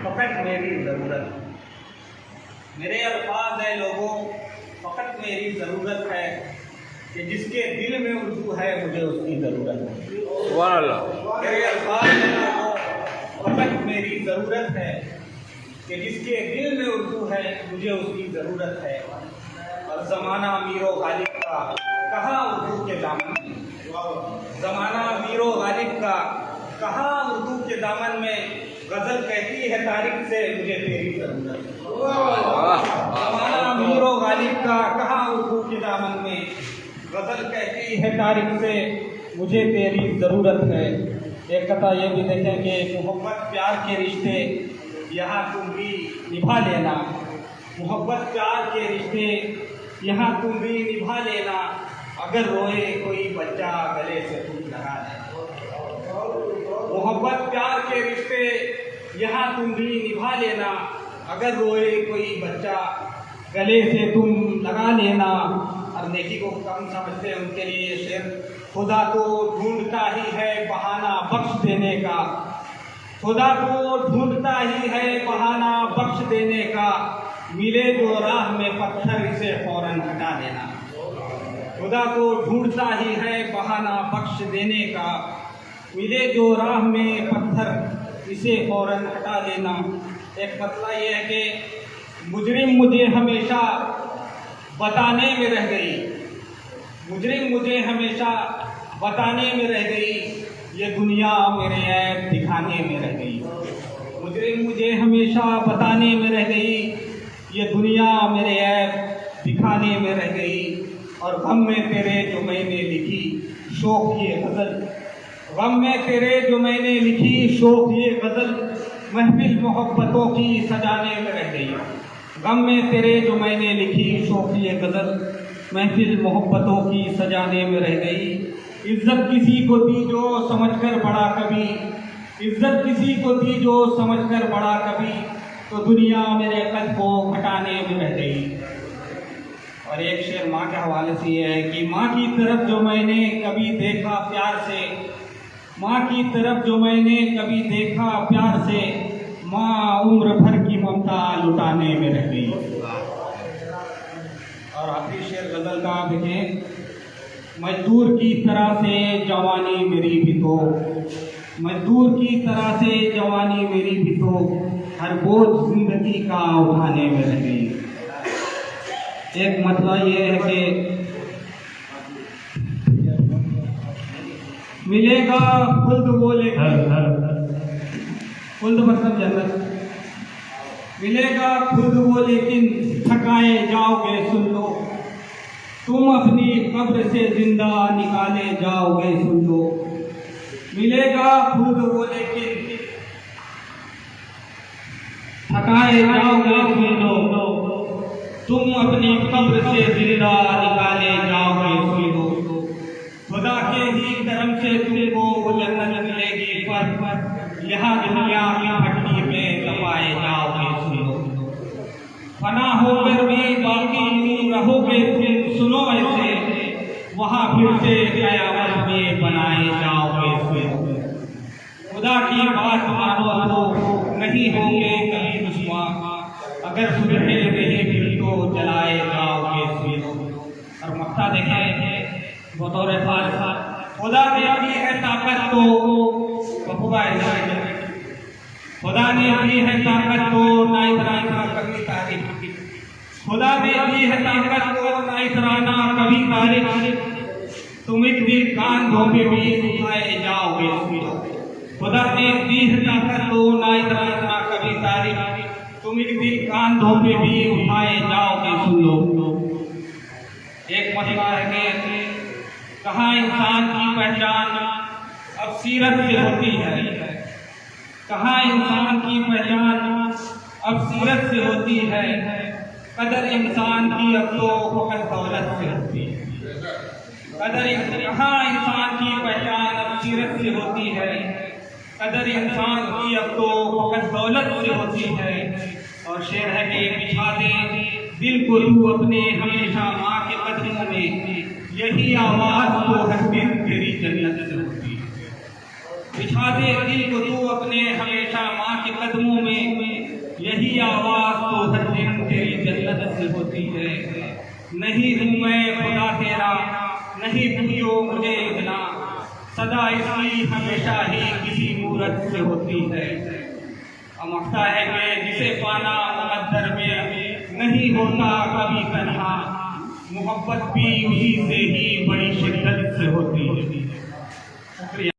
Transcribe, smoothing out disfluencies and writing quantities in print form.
फ़कत मेरी ज़रूरत। मेरे अल्फाज है लोगों, फ़कत मेरी ज़रूरत है कि जिसके दिल में उर्दू है मुझे उसकी ज़रूरत है। सुभान अल्लाह। मेरे अल्फाज है लोगों, फ़कत मेरी ज़रूरत है कि जिसके दिल में उर्दू है मुझे उसकी ज़रूरत है। और ज़माना मीरो गालिब का कहाँ उर्दू के दामन में, ज़माना मीरो गालिब का कहाँ उर्दू के दामन में, गज़ल कहती है तारीख से मुझे तेरी ज़रूरत है। ज़माना मीरो गालिब का कहाँ उर्दू के दामन में, गज़ल कहती है तारीख से मुझे तेरी ज़रूरत है। एक कथा ये भी देखें कि मोहब्बत प्यार के रिश्ते यहाँ तुम भी निभा लेना, मोहब्बत प्यार के रिश्ते यहाँ तुम भी निभा लेना, अगर रोए कोई बच्चा गले से तुम लगा लेना। मोहब्बत प्यार के रिश्ते यहाँ तुम भी निभा लेना, अगर रोए कोई बच्चा गले से तुम लगा लेना। और नेकी को कम समझते हैं उनके लिए ये शेर, खुदा तो ढूंढता ही है बहाना बख्श देने का, खुदा तो ढूंढता ही है बहाना बख्श देने का, मिले जो राह में पत्थर इसे फौरन हटा देना। खुदा तो ढूंढता ही है बहाना बख्श देने का, मिले जो राह में पत्थर इसे फौरन हटा देना। एक मसला ये है कि मुजरिम मुझे हमेशा बताने में रह गई, मुजरिम मुझे हमेशा बताने में रह गई, ये दुनिया मेरे ऐब दिखाने में रह गई। मुजरिम मुझे हमेशा बताने में रह गई, ये दुनिया मेरे ऐब दिखाने में रह गई। और गम में तेरे जो मैंने लिखी शौक ये गज़ल, गम में तेरे जो मैंने लिखी शौक ये गज़ल, महफिल मोहब्बतों की सजाने में रह गई। गम में तेरे जो मैंने लिखी शौक ये गज़ल, महफिल मोहब्बतों की सजाने में रह गई। इज्जत किसी को दी जो समझकर बड़ा कभी, इज्जत किसी को दी जो समझकर बड़ा कभी, तो दुनिया मेरे कद को घटाने में रह गई। और एक शेर माँ के हवाले से ये है कि माँ की तरफ जो मैंने कभी देखा प्यार से, माँ की तरफ जो मैंने कभी देखा प्यार से, माँ उम्र भर की ममता लुटाने में रह गई। और आखिरी शेर गज़ल का देखें, मजदूर की तरह से जवानी मेरी भी तो, मजदूर की तरह से जवानी मेरी भी तो, हर बोझ जिंदगी का उठाने में रह गई। एक मतलब ये है कि मिलेगा खुल्द वो लेकिन, खुल्द मतलब जन्नत, मिलेगा खुल्द वो लेकिन थकाए जाओगे सुन लो, तुम अपनी कब्र से जिंदा निकाले जाओगे सुन लो। मिलेगा खुल्द वो लेकिन थकाए जाओगे सुन लो, तुम अपनी कब्र से जिंदा निकाले जाओगे सुन लो। खुदा के ही करम से तुमको वो जन्नत मिलेगी, पर यहाँ दुनिया की भट्टी में दबाए जाओगे सुन लो। फना होकर भी बाकी यूं रहोगे तुम सुनो ऐसे, वहाँ फिर से कयामत में बनाए जाओगे सुन लो। खुदा की बात मानो तो नहीं होंगे कभी दुश्मन, अगर सुनते नहीं फिर तो जलाए जाओगे सुन लो। और मक्ता देखें बतौर फारिसा, खुदा ने दी है ताकत तो खुदा ने दी है ताकत तो ना इतराना कभी तारीफ, खुदा ने दी है ताकत तो ना इतराना कभी तारीफ, तुम एक दिन कान धोके भी उठाए जाओगे सुन लो। खुदा ने दी है ताकत तो ना इतराना कभी तारीफ, तुम एक दिन कान धोके भी उठाए जाओगे सुन लो। एक मसला है कि कहाँ इंसान की पहचान अब सीरत से होती है, कहाँ इंसान की पहचान अब सीरत से होती है, कदर इंसान की अब तो फकत दौलत से होती है। कहाँ इंसान की पहचान अब सीरत से होती है, कदर इंसान की अब तो फकत दौलत से होती है। और शेर है कि बिछा दे दिल को तू अपने हमेशा माँ के कदमों में, यही आवाज तो हर दिन तेरी जन्नत से होती है। बिछा दे दिल को तू अपने हमेशा माँ के कदमों में, से होती है। नहीं हूँ मैं खुदा तेरा, नहीं पूछो मुझे इतना, सदा इसकी हमेशा ही किसी मूरत से होती है। अमकता है कि जिसे पाना मुकद्दर में नहीं होता कभी तन्हा, मोहब्बत भी उसी से ही बड़ी शिद्दत से होती है। शुक्रिया।